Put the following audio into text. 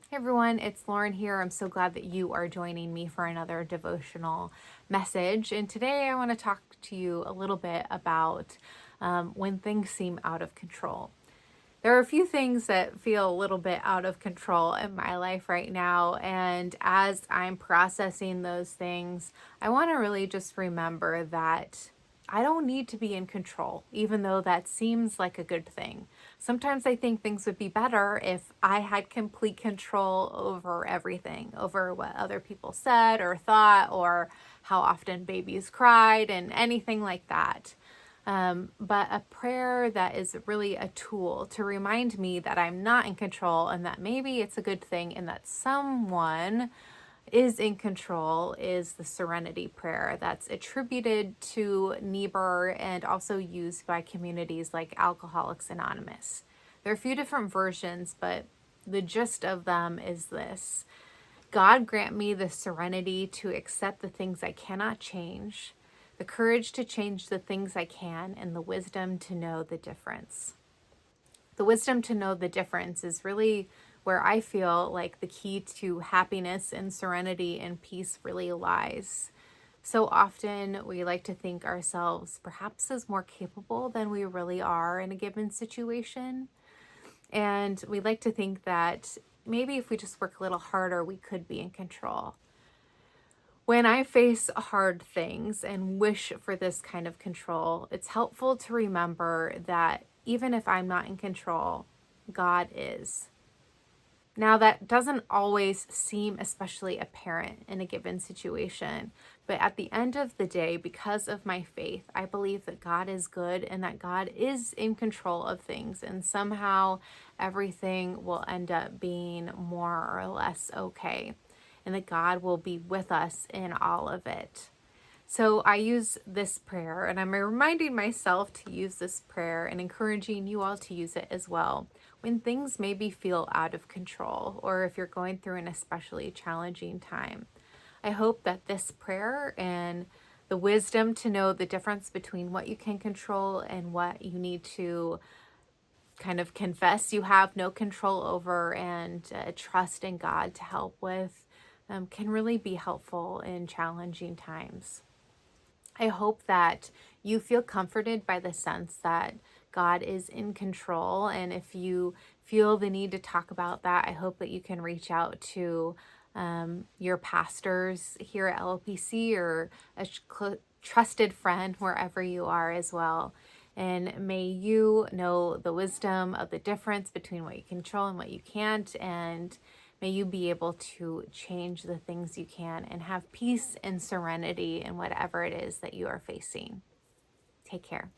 Hey everyone, it's Lauren here. I'm so glad that you are joining me for another devotional message. And today I want to talk to you a little bit about when things seem out of control. There are a few things that feel a little bit out of control in my life right now. And as I'm processing those things, I want to really just remember that I don't need to be in control, even though that seems like a good thing. Sometimes I think things would be better if I had complete control over everything, over what other people said or thought, or how often babies cried, and anything like that. But a prayer that is really a tool to remind me that I'm not in control and that maybe it's a good thing and that someone is in control is the Serenity Prayer that's attributed to Niebuhr and also used by communities like Alcoholics Anonymous. There are a few different versions, but the gist of them is this: God grant me the serenity to accept the things I cannot change, the courage to change the things I can, and the wisdom to know the difference. The wisdom to know the difference is really where I feel like the key to happiness and serenity and peace really lies. So often we like to think ourselves perhaps as more capable than we really are in a given situation. And we like to think that maybe if we just work a little harder, we could be in control. When I face hard things and wish for this kind of control, it's helpful to remember that even if I'm not in control, God is. Now, that doesn't always seem especially apparent in a given situation, but at the end of the day, because of my faith, I believe that God is good and that God is in control of things, and somehow everything will end up being more or less okay, and that God will be with us in all of it. So I use this prayer, and I'm reminding myself to use this prayer and encouraging you all to use it as well when things maybe feel out of control or if you're going through an especially challenging time. I hope that this prayer and the wisdom to know the difference between what you can control and what you need to kind of confess you have no control over and trust in God to help with can really be helpful in challenging times. I hope that you feel comforted by the sense that God is in control. And if you feel the need to talk about that, I hope that you can reach out to your pastors here at LPC or a trusted friend wherever you are as well. And may you know the wisdom of the difference between what you control and what you can't. And may you be able to change the things you can and have peace and serenity in whatever it is that you are facing. Take care.